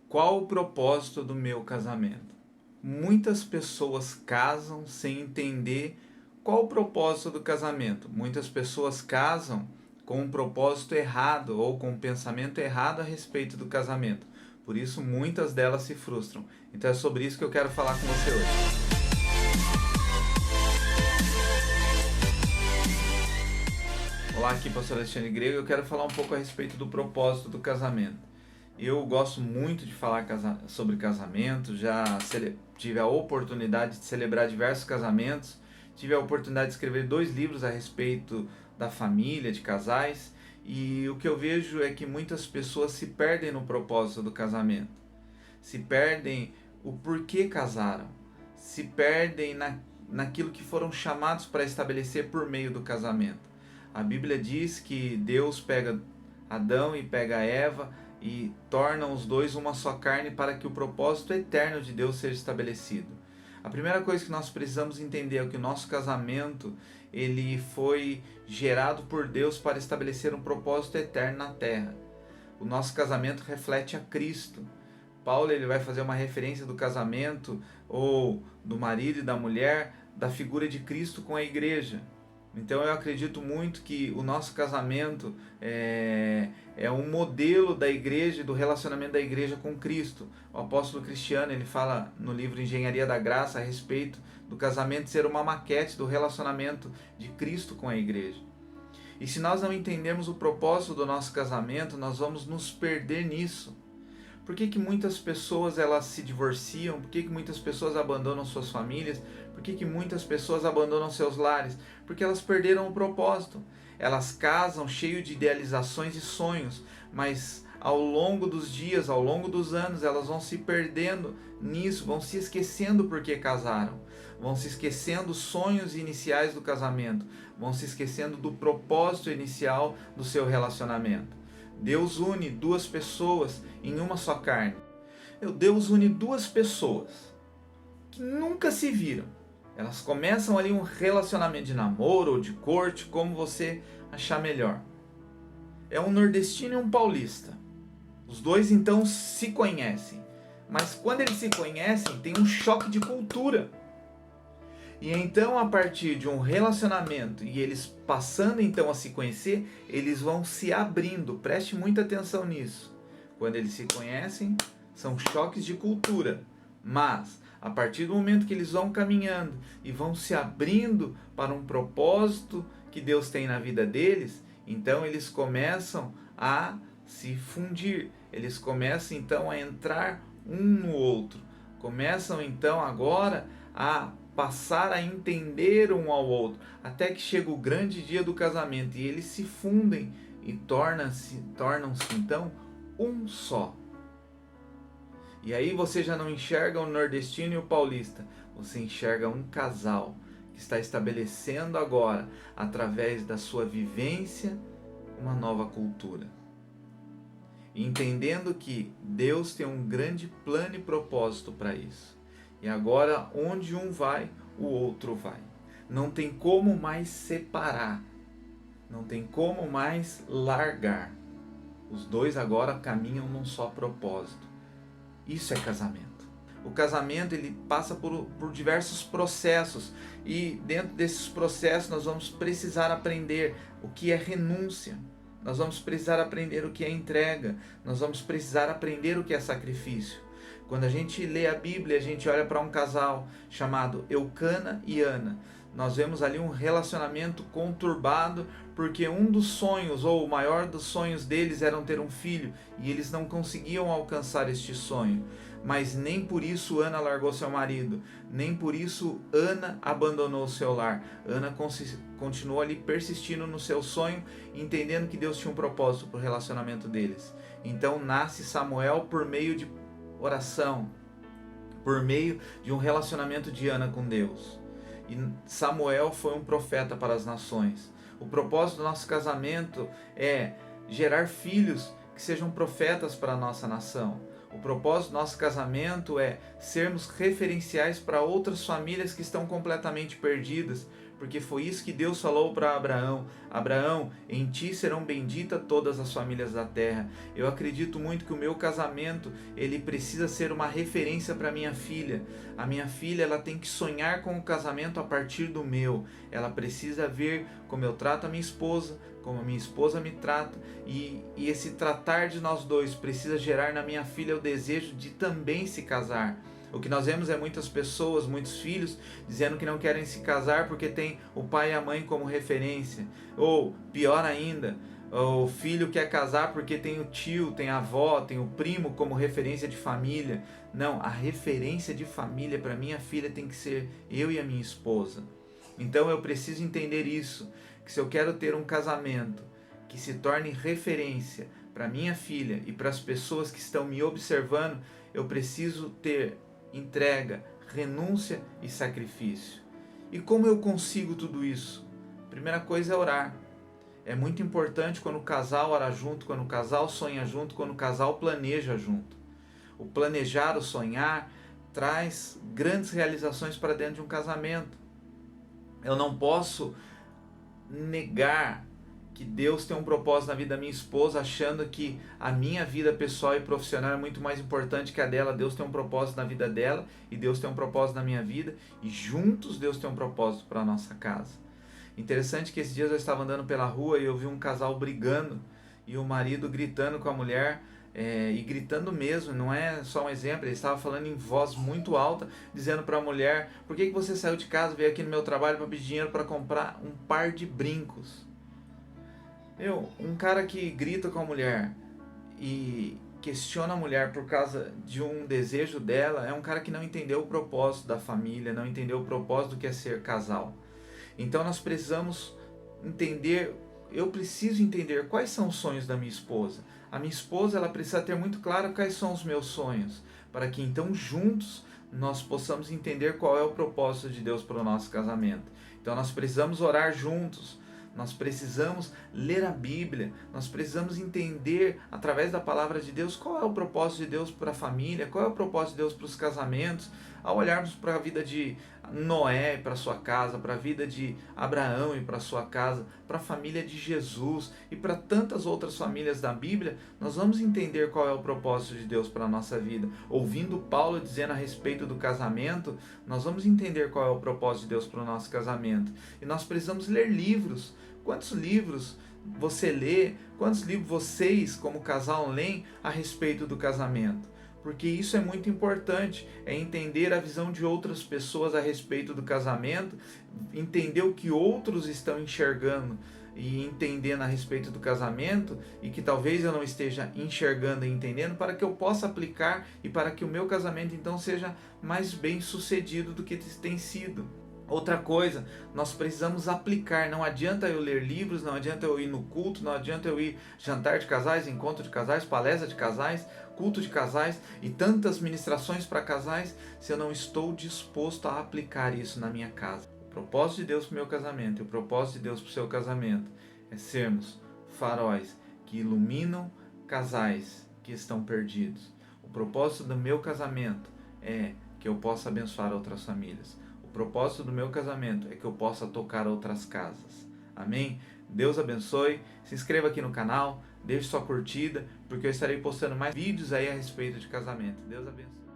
Qual o propósito do meu casamento? Muitas pessoas casam sem entender qual o propósito do casamento. Muitas pessoas casam com um propósito errado ou com um pensamento errado a respeito do casamento. Por isso, muitas delas se frustram. Então é sobre isso que eu quero falar com você hoje. Olá, aqui é o pastor Alexandre Grego. Eu quero falar um pouco a respeito do propósito do casamento. Eu gosto muito de falar sobre casamento, já tive a oportunidade de celebrar diversos casamentos, tive a oportunidade de escrever 2 livros a respeito da família, de casais, e o que eu vejo é que muitas pessoas se perdem no propósito do casamento, se perdem o porquê casaram, se perdem naquilo que foram chamados para estabelecer por meio do casamento. A Bíblia diz que Deus pega Adão e pega Eva e tornam os dois uma só carne para que o propósito eterno de Deus seja estabelecido. A primeira coisa que nós precisamos entender é que o nosso casamento ele foi gerado por Deus para estabelecer um propósito eterno na terra. O nosso casamento reflete a Cristo. Paulo ele vai fazer uma referência do casamento ou do marido e da mulher, da figura de Cristo com a igreja. Então eu acredito muito que o nosso casamento é um modelo da igreja, do relacionamento da igreja com Cristo. O apóstolo Cristiano ele fala no livro Engenharia da Graça a respeito do casamento ser uma maquete do relacionamento de Cristo com a igreja. E se nós não entendermos o propósito do nosso casamento, nós vamos nos perder nisso. Por que muitas pessoas elas se divorciam? Por que muitas pessoas abandonam suas famílias? Por que muitas pessoas abandonam seus lares? Porque elas perderam o propósito. Elas casam cheio de idealizações e sonhos, mas ao longo dos dias, ao longo dos anos, elas vão se perdendo nisso, vão se esquecendo porque casaram, vão se esquecendo dos sonhos iniciais do casamento, vão se esquecendo do propósito inicial do seu relacionamento. Deus une 2 pessoas em uma só carne. Deus une 2 pessoas que nunca se viram. Elas começam ali um relacionamento de namoro ou de corte, como você achar melhor. É um nordestino e um paulista. Os dois então se conhecem. Mas quando eles se conhecem, tem um choque de cultura. E então, a partir de um relacionamento e eles passando então a se conhecer, eles vão se abrindo. Preste muita atenção nisso. Quando eles se conhecem, são choques de cultura. Mas, a partir do momento que eles vão caminhando e vão se abrindo para um propósito que Deus tem na vida deles, então eles começam a se fundir. Eles começam então a entrar um no outro. Começam então agora a passar a entender um ao outro, até que chega o grande dia do casamento e eles se fundem e tornam-se então um só. E aí você já não enxerga o nordestino e o paulista, você enxerga um casal que está estabelecendo agora, através da sua vivência, uma nova cultura. Entendendo que Deus tem um grande plano e propósito para isso. E agora, onde um vai, o outro vai. Não tem como mais separar. Não tem como mais largar. Os dois agora caminham num só propósito. Isso é casamento. O casamento ele passa por diversos processos. E dentro desses processos nós vamos precisar aprender o que é renúncia. Nós vamos precisar aprender o que é entrega. Nós vamos precisar aprender o que é sacrifício. Quando a gente lê a Bíblia, a gente olha para um casal chamado Eucana e Ana. Nós vemos ali um relacionamento conturbado, porque um dos sonhos, ou o maior dos sonhos deles, era ter um filho, e eles não conseguiam alcançar este sonho. Mas nem por isso Ana largou seu marido, nem por isso Ana abandonou o seu lar. Ana continuou ali persistindo no seu sonho, entendendo que Deus tinha um propósito para o relacionamento deles. Então nasce Samuel por meio de oração, por meio de um relacionamento de Ana com Deus. E Samuel foi um profeta para as nações. O propósito do nosso casamento é gerar filhos que sejam profetas para a nossa nação. O propósito do nosso casamento é sermos referenciais para outras famílias que estão completamente perdidas, porque foi isso que Deus falou para Abraão. Abraão, em ti serão benditas todas as famílias da terra. Eu acredito muito que o meu casamento, ele precisa ser uma referência para minha filha. A minha filha, ela tem que sonhar com o casamento a partir do meu. Ela precisa ver como eu trato a minha esposa, como a minha esposa me trata, e esse tratar de nós dois precisa gerar na minha filha o desejo de também se casar. O que nós vemos é muitas pessoas, muitos filhos, dizendo que não querem se casar porque tem o pai e a mãe como referência. Ou, pior ainda, o filho quer casar porque tem o tio, tem a avó, tem o primo como referência de família. Não, a referência de família para minha filha tem que ser eu e a minha esposa. Então eu preciso entender isso, que se eu quero ter um casamento que se torne referência para minha filha e para as pessoas que estão me observando, eu preciso ter entrega, renúncia e sacrifício. E como eu consigo tudo isso? Primeira coisa é orar. É muito importante quando o casal ora junto, quando o casal sonha junto, quando o casal planeja junto. O planejar, o sonhar, traz grandes realizações para dentro de um casamento. Eu não posso negar que Deus tem um propósito na vida da minha esposa, achando que a minha vida pessoal e profissional é muito mais importante que a dela. Deus tem um propósito na vida dela e Deus tem um propósito na minha vida, e juntos Deus tem um propósito para a nossa casa. Interessante que esses dias eu estava andando pela rua e eu vi um casal brigando e o marido gritando com a mulher, e gritando mesmo, não é só um exemplo, ele estava falando em voz muito alta, dizendo para a mulher: por que você saiu de casa, veio aqui no meu trabalho para pedir dinheiro para comprar um par de brincos? Um cara que grita com a mulher e questiona a mulher por causa de um desejo dela é um cara que não entendeu o propósito da família, não entendeu o propósito do que é ser casal. Então nós precisamos entender, eu preciso entender quais são os sonhos da minha esposa. A minha esposa, ela precisa ter muito claro quais são os meus sonhos, para que então juntos nós possamos entender qual é o propósito de Deus para o nosso casamento. Então nós precisamos orar juntos. Nós precisamos ler a Bíblia, nós precisamos entender através da palavra de Deus qual é o propósito de Deus para a família, qual é o propósito de Deus para os casamentos. Ao olharmos para a vida de Noé e para sua casa, para a vida de Abraão e para sua casa, para a família de Jesus e para tantas outras famílias da Bíblia, nós vamos entender qual é o propósito de Deus para a nossa vida. Ouvindo Paulo dizendo a respeito do casamento, nós vamos entender qual é o propósito de Deus para o nosso casamento. E nós precisamos ler livros. Quantos livros você lê, quantos livros vocês como casal leem a respeito do casamento? Porque isso é muito importante, é entender a visão de outras pessoas a respeito do casamento, entender o que outros estão enxergando e entendendo a respeito do casamento e que talvez eu não esteja enxergando e entendendo, para que eu possa aplicar e para que o meu casamento então seja mais bem sucedido do que tem sido. Outra coisa, nós precisamos aplicar. Não adianta eu ler livros, não adianta eu ir no culto, não adianta eu ir jantar de casais, encontro de casais, palestra de casais, culto de casais e tantas ministrações para casais, se eu não estou disposto a aplicar isso na minha casa. O propósito de Deus para o meu casamento e o propósito de Deus para o seu casamento é sermos faróis que iluminam casais que estão perdidos. O propósito do meu casamento é que eu possa abençoar outras famílias. O propósito do meu casamento é que eu possa tocar outras casas. Amém? Deus abençoe. Se inscreva aqui no canal, deixe sua curtida, porque eu estarei postando mais vídeos aí a respeito de casamento. Deus abençoe.